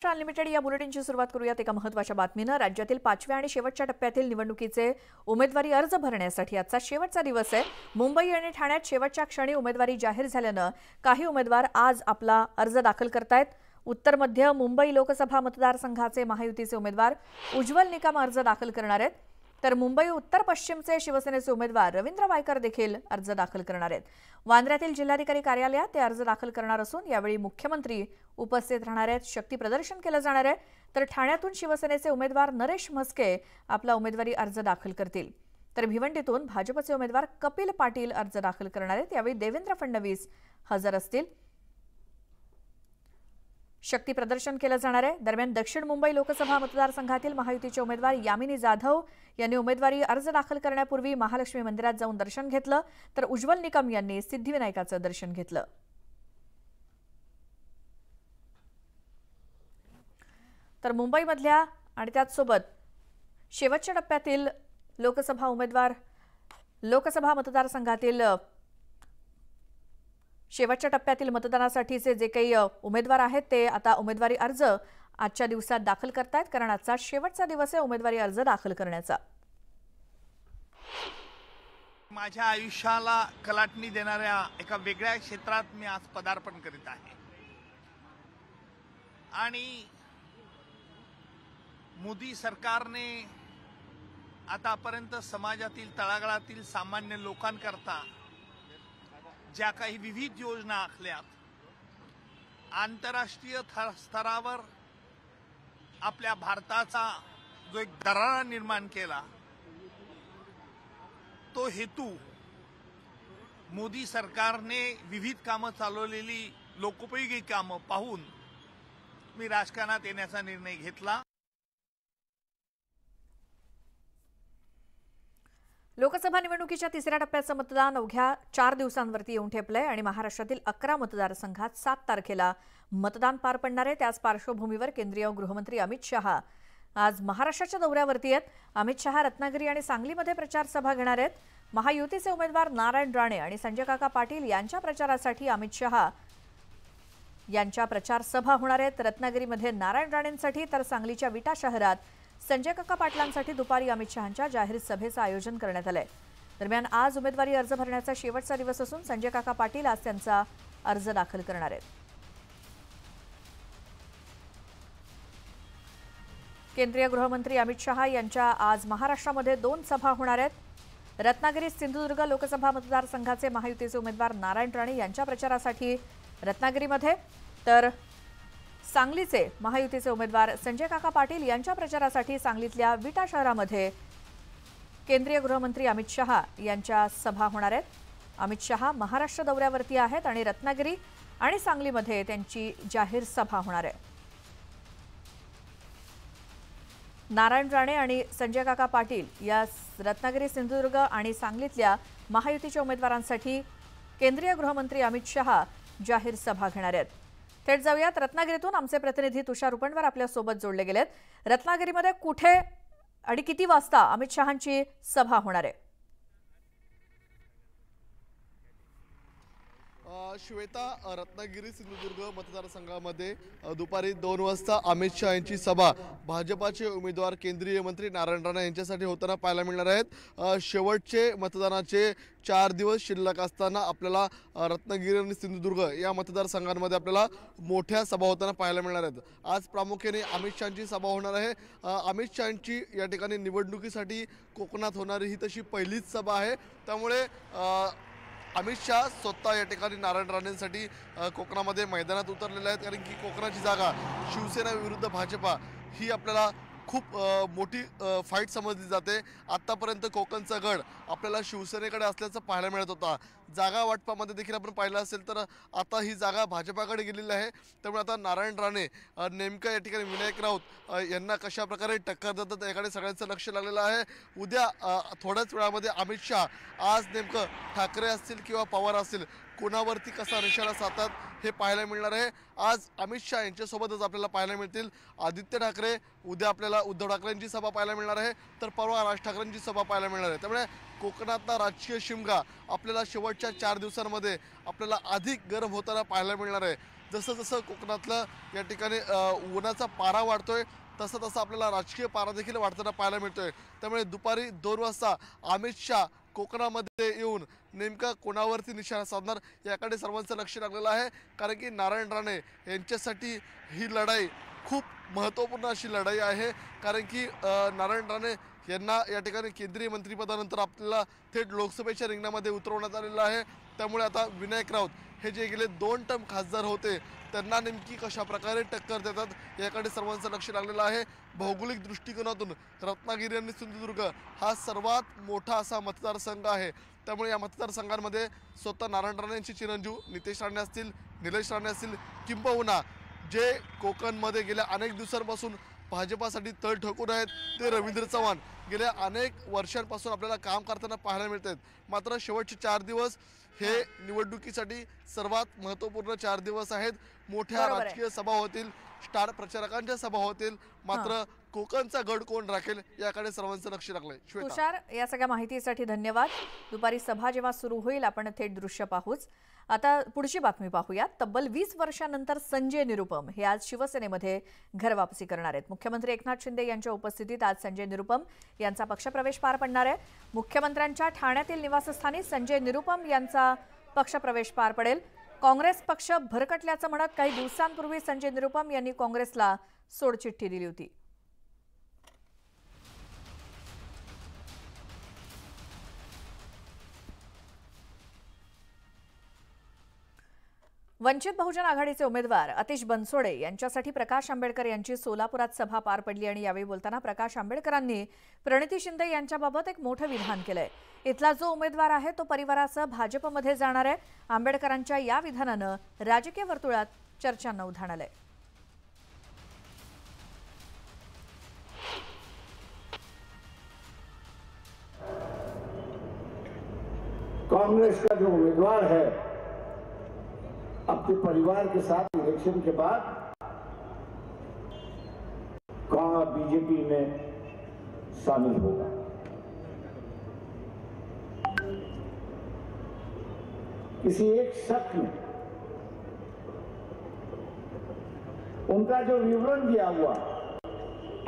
Unlimited या बुलेटिनची सुरुवात करूयात एका महत्त्वाच्या बातमीनं। राज्यातील 5व्या आणि शेवटच्या टप्प्यातील निवडणुकीचे उमेदवारी अर्ज भरण्यासाठी आजचा शेवटचा दिवस आहे। मुंबई आणि ठाण्यात शेवटच्या क्षणी उमेदवारी जाहीर झाल्यानं काही उमेदवार आज आपला अर्ज दाखल करतायत। उत्तर मध्य मुंबई लोकसभा मतदारसंघाचे महायुतीचे उमेदवार उज्ज्वल निकम अर्ज दाखल करणार आहेत, तर मुंबई उत्तर पश्चिमचे शिवसेनेचे उमेदवार रवींद्र वायकर देखील अर्ज दाखल करणार आहेत। वांद्र्यातील जिल्हाधिकारी कार्यालयात ते अर्ज दाखल करणार असून यावेळी मुख्यमंत्री उपस्थित राहणार आहेत। शक्ती प्रदर्शन केलं जाणार आहे, तर ठाण्यातून शिवसेनेचे उमेदवार नरेश म्हस्के आपला उमेदवारी अर्ज दाखल करतील, तर भिवंडीतून भाजपचे उमेदवार कपिल पाटील अर्ज दाखल करणार आहेत। यावेळी देवेंद्र फडणवीस हजर असतील। शक्ती प्रदर्शन केलं जाणार आहे। दरम्यान दक्षिण मुंबई लोकसभा मतदारसंघातील महायुतीचे उमेदवार यामिनी जाधव यांनी उमेदवारी अर्ज दाखल करण्यापूर्वी महालक्ष्मी मंदिरात जाऊन दर्शन घेतलं, तर उज्ज्वल निकम यांनी सिद्धिविनायकाचं दर्शन घेतलं। तर मुंबईमधल्या आणि त्याचसोबत शेवटच्या टप्प्यातील लोकसभा मतदारसंघातील शेवटच्या टप्प्यातील मतदानासाठीचे जे काही उमेदवार आहेत ते आता उमेदवारी अर्ज आजच्या दिवसात दाखल करतायत, कारण आजचा शेवटचा दिवस आहे उमेदवारी अर्ज दाखल करण्याचा। माझ्या आयुष्याला कलाटणी देणाऱ्या एका वेगळ्या क्षेत्रात मी आज पदार्पण करीत आहे आणि मोदी सरकारने आतापर्यंत समाजातील तळागाळातील सामान्य लोकांकरता ज्या काही विविध योजना आखल्यात, आंतरराष्ट्रीय स्तरावर आपल्या भारताचा जो एक दरारा निर्माण केला, तो हेतू मोदी सरकारने विविध कामं चालवलेली लोकोपयोगी कामं पाहून मी राजकारणात येण्याचा निर्णय घेतला। लोकसभा निवडणुकीच्या तिसऱ्या टप्प्याचं मतदान अवघ्या 4 दिवसांवरती येऊन ठेपलंय आणि महाराष्ट्रातील 11 मतदारसंघात 7 तारखेला मतदान पार पडणार आहे। त्याच पार्श्वभूमीवर केंद्रीय गृहमंत्री अमित शहा आज महाराष्ट्राच्या दौऱ्यावरती आहेत। अमित शहा रत्नागिरी आणि सांगलीमध्ये प्रचार सभा घेणार आहेत। महायुतीचे उमेदवार नारायण राणे आणि संजय काका पाटील यांच्या प्रचारासाठी अमित शहा यांच्या प्रचार सभा होणार आहेत। रत्नागिरीमध्ये नारायण राणेंसाठी तर सांगलीच्या विटा शहरात संजय काका पाटलांसाठी दुपारी अमित शहांच्या जाहीर सभेचं आयोजन करण्यात आलंय। दरम्यान आज उमेदवारी अर्ज भरण्याचा शेवटचा दिवस असून संजय काका पाटील आज त्यांचा अर्ज दाखल करणार आहेत। केंद्रीय गृहमंत्री अमित शहा यांच्या आज महाराष्ट्रामध्ये 2 सभा होणार आहेत। रत्नागिरी सिंधुदुर्ग लोकसभा मतदारसंघाचे महायुतीचे उमेदवार नारायण राणे यांच्या प्रचारासाठी रत्नागिरीमध्ये, तर सांगलीचे महायुतीचे उमेदवार संजय काका पाटील यांच्या प्रचारासाठी सांगलीतल्या विटा शहरामध्ये केंद्रीय गृहमंत्री अमित शहा यांच्या सभा होणार आहेत। अमित शहा महाराष्ट्र दौऱ्यावरती आहेत आणि रत्नागिरी आणि सांगलीमध्ये त्यांची जाहीर सभा होणार आहे। नारायण राणे आणि संजय काका पाटील या रत्नागिरी सिंधुदुर्ग आणि सांगलीतल्या महायुतीच्या उमेदवारांसाठी केंद्रीय गृहमंत्री अमित शहा जाहीर सभा घेणार आहेत। थेट जाऊयात रत्नागिरीतून आमचे प्रतिनिधी तुषार उपनवर आपल्या सोबत जोडले गेलेत। रत्नागिरीमध्ये कुठे आणि किती वाजता अमित शहांची सभा होणार आहे? श्वेता, रत्नागिरी सिंधुदुर्ग मतदारसंघामध्ये दुपारी 2 वाजता अमित शहा यांची सभा भाजपाचे उमेदवार केंद्रीय मंत्री नारायण राणे यांच्यासाठी होताना पाहायला मिळणार आहेत। शेवटचे मतदानाचे 4 दिवस शिल्लक असताना आपल्याला रत्नागिरी आणि सिंधुदुर्ग या मतदारसंघांमध्ये आपल्याला मोठ्या सभा होताना पाहायला मिळणार आहेत। आज प्रामुख्याने अमित शहांची सभा होणार आहे। अमित शहांची या ठिकाणी निवडणुकीसाठी कोकणात होणारी ही तशी पहिलीच सभा आहे, त्यामुळे अमित शहा स्वतः या ठिकाणी नारायण राणेंसाठी कोकणामध्ये मैदानात उतरलेले आहेत, कारण की कोकणाची जागा शिवसेना विरुद्ध भाजपा ही आपल्याला खूप मोठी फाईट समजली जाते। आत्तापर्यंत कोकणचा गड आपल्याला शिवसेनेकडे असल्याचं पाहायला मिळत होता। जागा वाटपामध्ये देखील आपण पाहिलं असेल तर आता ही जागा भाजपाकडे गेलेली आहे, त्यामुळे आता नारायण राणे नेमकं या ठिकाणी विनायक राऊत यांना कशा प्रकारे टक्कर देतात याकडे सगळ्यांचं लक्ष लागलेलं आहे। उद्या थोड्याच वेळामध्ये अमित शहा आज नेमकं ठाकरे असतील किंवा पवार असतील कोणावरती कसा निशाणा साधतात हे पाहायला मिळणार आहे। आज अमित शहा यांच्यासोबतच आपल्याला पाहायला मिळतील आदित्य ठाकरे, उद्या आपल्याला उद्धव ठाकरेंची सभा पाहायला मिळणार आहे, तर परवा राज ठाकरेंची सभा पाहायला मिळणार आहे। त्यामुळे कोकणातला राजकीय शिमगा आपल्याला शेवटच्या 4 दिवसांमध्ये आपल्याला अधिक गरम होताना पाहायला मिळणार आहे। जसं जसं कोकणातलं या ठिकाणी उन्हाचा पारा वाढतोय तसं तसं आपल्याला राजकीय पारा देखील वाढताना पाहायला मिळतोय। त्यामुळे दुपारी 2 वाजता अमित शहा कोकणामध्ये येऊन नेमका कोणावरती निशाणा साधणार याकडे सर्वांचं लक्ष लागलेलं आहे। कारण की नारायण राणे यांच्यासाठी ही लढाई खूप महत्त्वपूर्ण अशी लढाई आहे। कारण की नारायण राणे यांना या ठिकाणी केंद्रीय मंत्रिपदानंतर आपल्याला थेट लोकसभेच्या रिंगणामध्ये उतरवण्यात आलेलं आहे। त्यामुळे आता विनायक राऊत हे जे गेले 2 टर्म खासदार होते त्यांना नेमकी कशा प्रकारे टक्कर देतात याकडे सर्वांचं लक्ष लागलेलं आहे। भौगोलिक दृष्टिकोनातून रत्नागिरी आणि सिंधुदुर्ग हा सर्वात मोठा असा मतदारसंघ आहे। त्यामुळे या मतदारसंघांमध्ये स्वतः नारायण राणे यांचे चिरंजीव नितेश राणे असतील, निलेश राणे असतील, किंबहुना जे कोकणमध्ये गेल्या अनेक दिवसांपासून भाजपासाठी तळ ठोकून आहेत ते रवींद्र चव्हाण गेल्या अनेक वर्षांपासून आपल्याला काम करताना पाहायला मिळत आहेत। मात्र शेवटचे 4 दिवस हे निवडणुकीसाठी सर्वात महत्त्वपूर्ण 4 दिवस आहेत। मोठ्या राजकीय सभा होतील, स्टार प्रचारकांच्या सभा होतील, मात्र कोकणचा गड कोण राखेल याकडे सर्वांचं लक्ष लागलंय। तुषार, या सगळ्या माहितीसाठी धन्यवाद। दुपारी सभा जेव्हा सुरू होईल आपण थेट दृश्य पाहूच। आता पुढची बातमी पाहूया। तब्बल 20 वर्षांनंतर संजय निरुपम हे आज शिवसेनेमध्ये घर वापसी करणार आहेत। मुख्यमंत्री एकनाथ शिंदे यांच्या उपस्थितीत आज संजय निरुपम यांचा पक्षप्रवेश पार पडणार आहे। मुख्यमंत्र्यांच्या ठाण्यातील निवासस्थानी संजय निरुपम यांचा पक्षप्रवेश पार पडेल। काँग्रेस पक्ष भरकटल्याचं म्हणत काही दिवसांपूर्वी संजय निरुपम यांनी काँग्रेसला सोडचिठ्ठी दिली होती। वंचित बहुजन आघाडीचे उमेदवार आतिश बनसोडे यांच्यासाठी प्रकाश आंबेडकर यांची सोलापुरात सभा पार पडली आणि यावेळी बोलताना प्रकाश आंबेडकरांनी प्रणिती शिंदे यांच्याबाबत एक मोठं विधान केलंय। इथला जो उमेदवार आहे तो परिवारासह भाजपमध्ये जाणार आहे। आंबेडकरांच्या या विधानानं राजकीय वर्तुळात चर्चांना उधाण आलंय। कांग्रेस का जो उम्मीदवार है अपने परिवार के साथ इलेक्शन के बाद बीजेपी में शामिल होगा। किसी एक शख्स ने उनका जो विवरण दिया हुआ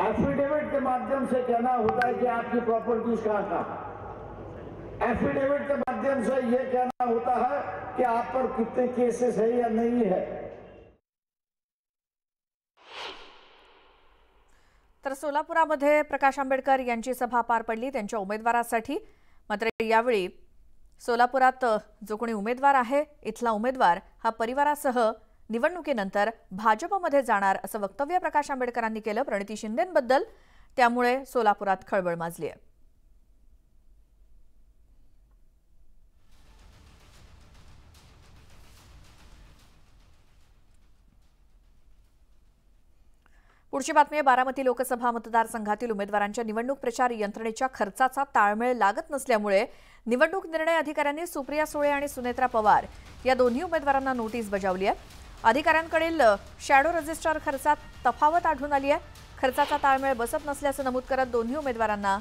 एफिडेविट के माध्यम से कहना होता है कि आपकी प्रॉपर्टीज कहां एफिडेविट के माध्यम से यह कहना होता है कि आप पर कितने केसेस है या नहीं है। तर सोलापुरामध्ये प्रकाश आंबेडकर यांची सभा पार पडली त्यांच्या उमेदवारासाठी। मात्र यावेळी सोलापुरात जो कोणी उमेदवार आहे इथला उमेदवार हा परिवारासह निवडणुकीनंतर भाजपमध्ये जाणार असं वक्तव्य प्रकाश आंबेडकरांनी केलं प्रणिती शिंदेंबद्दल। त्यामुळे सोलापुरात खळबळ माजली आहे। पुढची बातमी आहे। बारामती लोकसभा मतदारसंघातील उमेदवारांच्या निवडणूक प्रचार यंत्रणेच्या खर्चाचा ताळमेळ लागत नसल्यामुळे निवडणूक निर्णय अधिकाऱ्यांनी सुप्रिया सुळे आणि सुनेत्रा पवार या दोन्ही उमेदवारांना नोटीस बजावली आहे। अधिकाऱ्यांकडील शॅडो रजिस्टर खर्चात तफावत आढळून आली आहे। खर्चाचा ताळमेळ बसत नसल्याचं नमूद करत दोन्ही उमेदवारांना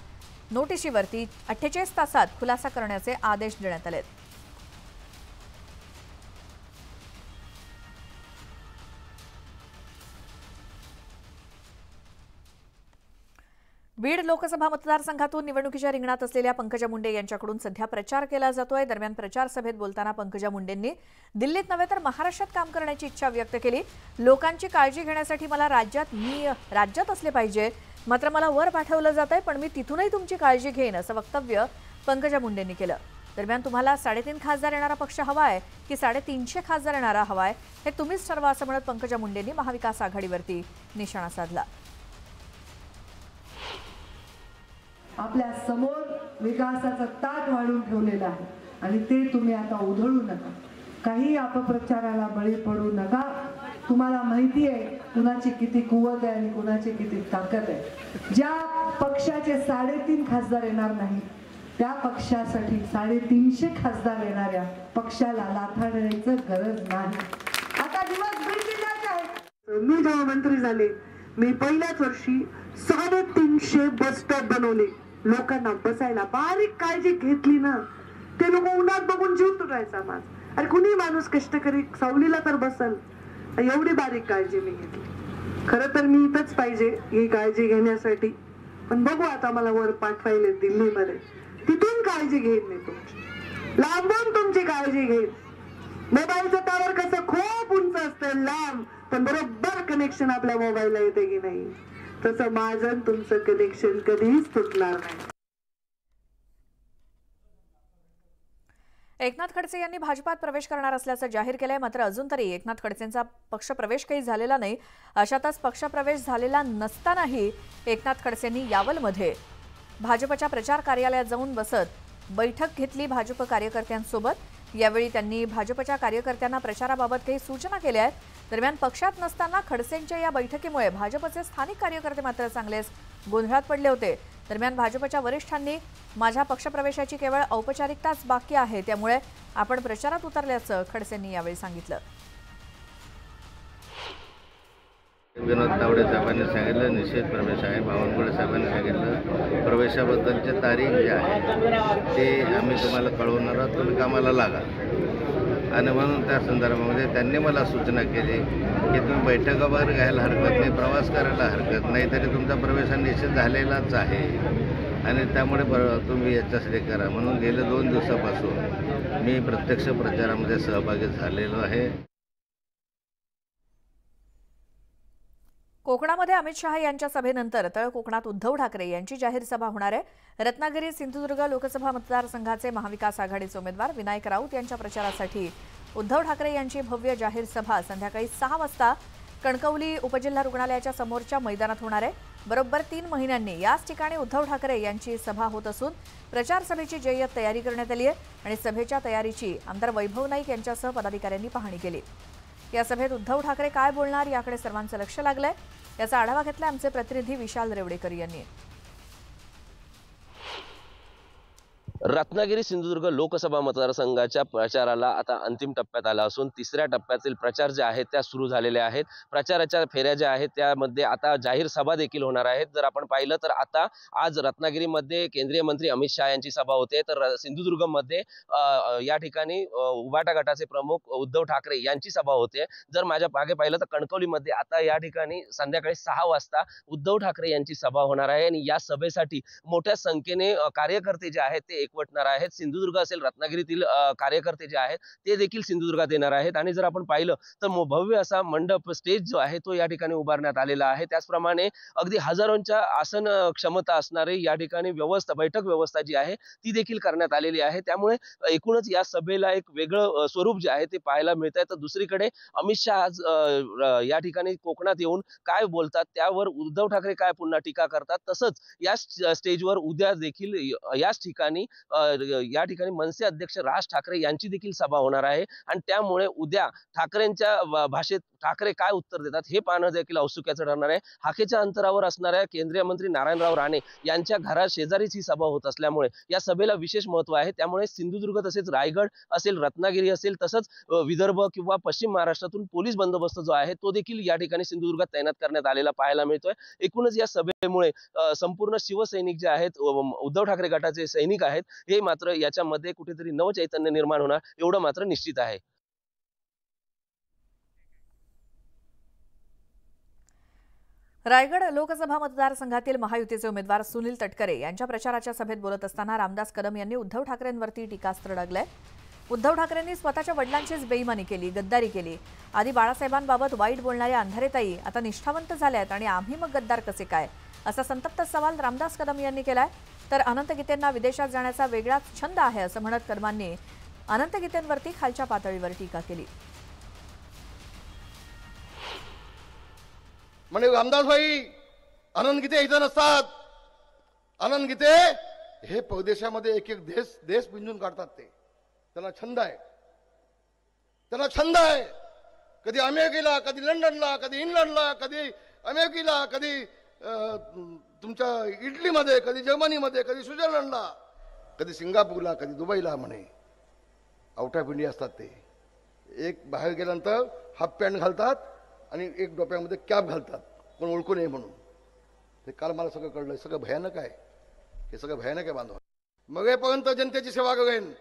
नोटिशीवरती 48 तासात खुलासा करण्याचे आदेश देण्यात आले आहेत। बीड लोकसभा मतदारसंघातून निवडणुकीच्या रिंगणात असलेल्या पंकजा मुंडे यांच्याकडून सध्या प्रचार केला जातोय। दरम्यान प्रचार सभेत बोलताना पंकजा मुंडेंनी दिल्लीत नव्हे तर महाराष्ट्रात काम करण्याची इच्छा व्यक्त केली। लोकांची काळजी घेण्यासाठी मला राज्यात असले पाहिजे, मात्र मला वर पाठवलं जातंय पण मी तिथूनही तुमची काळजी घेईन असं वक्तव्य पंकजा मुंडेंनी केलं। दरम्यान तुम्हाला 3.5 खासदार येणारा पक्ष हवाय की 350 खासदार येणारा हवाय हे तुम्हीच ठरवा असं म्हणत पंकजा मुंडेंनी महाविकास आघाडीवरती निशाणा साधला। आपल्या समोर विकासाचा ताट वाढून ठेवलेला आहे आणि ते तुम्ही आता उधळू नका, काही अपप्रचाराला बळी पडू नका। तुम्हाला माहिती आहे कुणाची किती कुवत आहे आणि कुणाची किती ताकद आहे। ज्या पक्षाचे 3.5 खासदार येणार नाही त्या पक्षासाठी 350 खासदार येणाऱ्या पक्षाला लाथाडायचं गरज नाही। आता दिवस बीड जिल्ह्याचे आहे। मी जेव्हा मंत्री झाले मी पहिल्याच वर्षी 350 बस स्टॉप बनवले। लोकांना बसायला बारीक काळजी घेतली ना, ते लोक उन्हात बघून जीव तुटायचा माझा। अरे कुणी माणूस कष्टकरी सावलीला तर बसल, एवढी बारीक काळजी मी घेतली. खरं तर मी इथंच पाहिजे ही काळजी घेण्यासाठी, पण बघू आता मला वर पाठवायले दिल्लीमध्ये, तिथून काळजी घेईन मी तुमची, लांबून तुमची काळजी घेईन. मोबाईलचं टावर कसं खूप उंच असतं लांब, पण बरोबर कनेक्शन आपल्या मोबाईलला येते की नाही, तसं माझं तुमचं कनेक्शन कधीच तुटणार नाही. एकनाथ खडसे यांनी भाजपात प्रवेश करणार असल्याचं जाहीर केलंय. मात्र अजून तरी एकनाथ खडसेंचा पक्षप्रवेश काही झालेला नाही. अशातच पक्षप्रवेश झालेला नसतानाही एकनाथ खडसेंनी यावलमध्ये भाजपच्या प्रचार कार्यालयात जाऊन बसत बैठक घेतली भाजप कार्यकर्त्यांसोबत. यावेळी त्यांनी भाजपच्या कार्यकर्त्यांना प्रचाराबाबत काही सूचना केल्या आहेत. दरम्यान पक्षात नसताना खडसेंच्या या बैठकीमुळे भाजपचे स्थानिक कार्यकर्ते मात्र चांगलेच गोंधळात पडले होते. दरम्यान भाजपच्या वरिष्ठांनी माझ्या पक्षप्रवेशाची केवळ औपचारिकताच बाकी आहे, त्यामुळे आपण प्रचारात उतरल्याचं खडसेंनी यावेळी सांगितलं. विनोद तावडे साहेबांनी सांगितलं निश्चित प्रवेश आहे. बावनकुळे साहेबांनी सांगितलं प्रवेशाबद्दलचे तारीख जे आहे ते आम्ही तुम्हाला कळवणार आहोत, तुम्ही कामाला लागा. आणि म्हणून त्या संदर्भामध्ये त्यांनी मला सूचना केली की तुम्ही बैठकावर घ्यायला हरकत नाही, प्रवास करायला हरकत नाही, तरी तुमचा प्रवेश हा निश्चित झालेलाच आहे आणि त्यामुळे तुम्ही याच्यासाठी करा. म्हणून गेल्या 2 दिवसापासून मी प्रत्यक्ष प्रचारामध्ये सहभागी झालेलो आहे. कोकणामध्ये अमित शहा यांच्या सभेनंतर तळ कोकणात उद्धव ठाकरे यांची जाहीर सभा होणार आहे. रत्नागिरी सिंधुदुर्ग लोकसभा मतदारसंघाचे महाविकास आघाडीचे उमेदवार विनायक राऊत यांच्या प्रचारासाठी उद्धव ठाकरे यांची भव्य जाहीर सभा संध्याकाळी 6 वाजता कणकवली उपजिल्हा रुग्णालयाच्या समोरच्या मैदानात होणार आहे. बरोबर 3 महिन्यांनी याच ठिकाणी उद्धव ठाकरे यांची सभा होत असून प्रचार सभेची जय्यत तयारी करण्यात आली आहे आणि सभेच्या तयारीची आमदार वैभव नाईक यांच्यासह पदाधिकाऱ्यांनी पाहणी केली. या सभेत उद्धव ठाकरे काय बोलणार याकडे सर्वांचं लक्ष लागलंय. याचा आढावा घेतला आमचे प्रतिनिधी विशाल रेवडेकर यांनी. रत्नागिरी सिंधुदुर्ग लोकसभा मतदारसंघाच्या प्रचाराला आता अंतिम टप्प्यात आला असून 3ऱ्या टप्प्यातील प्रचार जे आहेत त्या सुरू झालेल्या आहेत. प्रचाराच्या फेऱ्या ज्या आहेत त्यामध्ये आता जाहीर सभा देखील होणार आहेत. जर आपण पाहिलं तर आता आज रत्नागिरीमध्ये केंद्रीय मंत्री अमित शहा यांची सभा होते, तर सिंधुदुर्गमध्ये या ठिकाणी उभाटा गटाचे प्रमुख उद्धव ठाकरे यांची सभा होते. जर माझ्या मागे पाहिलं तर कणकवलीमध्ये आता या ठिकाणी संध्याकाळी 6 वाजता उद्धव ठाकरे यांची सभा होणार आहे आणि या सभेसाठी मोठ्या संख्येने कार्यकर्ते जे आहेत ते एकवटणार आहेत. सिंधुदुर्ग असेल रत्नागिरीतील कार्यकर्ते जे आहेत ते देखील सिंधुदुर्गात येणार आहेत आणि जर आपण पाहिलं तर भव्य असा मंडप स्टेज जो आहे तो या ठिकाणी उभारण्यात आलेला आहे. त्याचप्रमाणे अगदी हजारोंच्या आसन क्षमता असणारे या ठिकाणी बैठक व्यवस्था जी आहे ती देखील करण्यात आलेली आहे. त्यामुळे एकूणच या सभेला एक वेगळं स्वरूप जे आहे ते पाहायला मिळत आहे. तर दुसरीकडे अमित शहा आज या ठिकाणी कोकणात येऊन काय बोलतात त्यावर उद्धव ठाकरे काय पुन्हा टीका करतात. तसंच या स्टेजवर उद्या देखील याच ठिकाणी या ठिकाणी मनसे अध्यक्ष राज ठाकरे यांची देखील सभा होणार आहे आणि त्यामुळे उद्या ठाकरेंच्या भाषेत ठाकरे काय उत्तर देतात हे पाहणं देखील औत्सुक्याचं ठरणार आहे. हाकेच्या अंतरावर असणाऱ्या केंद्रीय मंत्री नारायणराव राणे यांच्या घरात शेजारीच ही सभा होत असल्यामुळे या सभेला विशेष महत्व आहे. त्यामुळे सिंधुदुर्ग तसेच रायगड असेल, रत्नागिरी असेल, तसंच विदर्भ किंवा पश्चिम महाराष्ट्रातून पोलीस बंदोबस्त जो आहे तो देखील या ठिकाणी सिंधुदुर्गात तैनात करण्यात आलेला पाहायला मिळतोय. एकूणच या सभेमुळे संपूर्ण शिवसैनिक जे आहेत, उद्धव ठाकरे गटाचे सैनिक आहेत, हे मात्र याच्यामध्ये कुठेतरी नवचैतन्य निर्माण होणार एवढं मात्र निश्चित आहे. रायगड लोकसभा मतदारसंघातील महायुतीचे उमेदवार सुनील तटकरे यांच्या प्रचाराच्या सभेत बोलत असताना रामदास कदम यांनी उद्धव ठाकरेंवरती टीकास्त्र डागलंय. उद्धव ठाकरेंनी स्वतःच्या वडिलांचीच बेईमानी केली, गद्दारी केली. आधी बाळासाहेबांबाबत वाईट बोलणाऱ्या अंधारेताई आता निष्ठावंत झाल्यात आणि आम्ही मग गद्दार कसे काय, असा संतप्त सवाल रामदास कदम यांनी केलाय. तर अनंत गीतेंना विदेशात जाण्याचा वेगळाच छंद आहे असं म्हणत कदमांनी अनंत गीतेंवरती खालच्या पातळीवर टीका केली. म्हणजे रामदासभाई आनंद गीते इथं नसतात. आनंद गीते हे परदेशामध्ये एक एक देश पिंजून काढतात. ते त्यांना छंद आहे, त्यांना छंद आहे. कधी अमेरिकेला, कधी लंडनला, कधी इंग्लंडला, कधी अमेरिकेला, कधी तुमच्या इटलीमध्ये, कधी जर्मनीमध्ये, कधी स्वित्झर्लंडला, कधी सिंगापूरला, कधी दुबईला. म्हणे आउट ऑफ इंडिया असतात. ते एक बाहेर गेल्यानंतर हाफ पॅन्ट घालतात आणि एक डोक्यामध्ये कॅप घालतात, कोण ओळखू नये म्हणून. ते काल मला सगळं कळलं. सगळं भयानक आहे, हे सगळं भयानक आहे बांधव. मगेपर्यंत जनतेची सेवा करेन,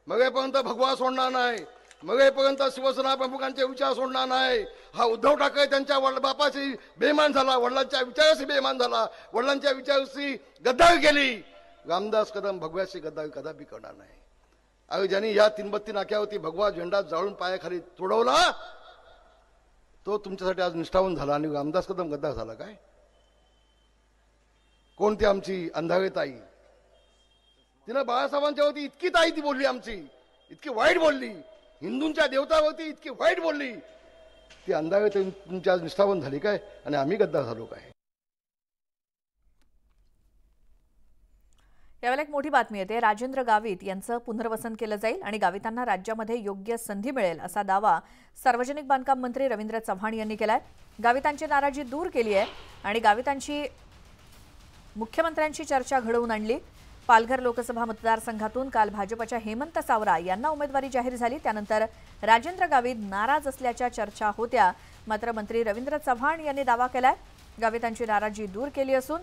मगेपर्यंत भगवा सोडणार नाही, मग येईपर्यंत शिवसेना प्रमुखांचे विचार सोडणार नाही. हा उद्धव ठाकरे त्यांच्या बापाशी बेईमान झाला, वडिलांच्या विचाराशी बेईमान झाला, वडिलांच्या विचाराशी गद्दारी केली. रामदास कदम भगव्याशी गद्दारी कदापि करणार नाही. अरे ज्यांनी या 332 नाक्यावरती भगवा झेंडा जाळून पायाखाली तोडवला तो तुमच्यासाठी आज निष्ठावंत झाला आणि रामदास कदम गद्दार झाला काय? कोणती आमची अंधारे ताई, तिनं बाळासाहेबांच्या वरती इतकी ताई ती बोलली, आमची इतकी वाईट बोलली, हिंदूंच्या देवतावरती इतकी वाईट बोलली, ती अंधारे ताई तुमची आज निष्ठावंत झाली काय आणि आम्ही गद्दार झालो काय? यावेळेला एक मोठी बातमी येते. राजेंद्र गावित यांचं पुनर्वसन केलं जाईल आणि गावितांना राज्यामध्ये योग्य संधी मिळेल असा दावा सार्वजनिक बांधकाम मंत्री रवींद्र चव्हाण यांनी केलाय. गावितांची नाराजी दूर केली आहे आणि गावितांची मुख्यमंत्र्यांची चर्चा घडवून आणली. पालघर लोकसभा मतदारसंघातून काल भाजपच्या हेमंत सावरा यांना उमेदवारी जाहीर झाली. त्यानंतर राजेंद्र गावित नाराज असल्याच्या चर्चा होत्या. मात्र मंत्री रवींद्र चव्हाण यांनी दावा केलाय गावितांची नाराजी दूर केली असून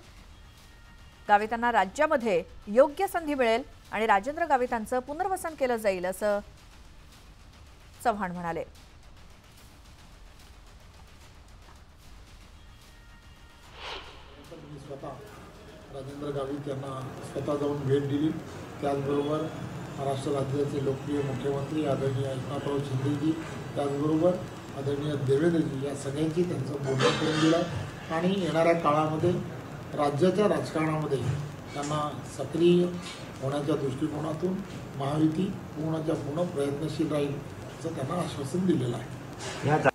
गावितांना राज्यामध्ये योग्य संधी मिळेल आणि राजेंद्र गावितांचं पुनर्वसन केलं जाईल असं चव्हाण म्हणाले. राजेंद्र गावित यांना स्वतः जाऊन भेट दिली. त्याचबरोबर महाराष्ट्र राज्याचे लोकप्रिय मुख्यमंत्री आदरणीय एकनाथराव शिंदेजी, त्याचबरोबर आदरणीय देवेंद्रजी या सगळ्यांची त्यांचं बोलणं करून दिलं आणि येणाऱ्या काळामध्ये राज्याच्या राजकारणामध्ये त्यांना सक्रिय होण्याच्या दृष्टिकोनातून महायुती पूर्णच्या पूर्ण प्रयत्नशील राहील असं त्यांना आश्वासन दिलेलं आहे.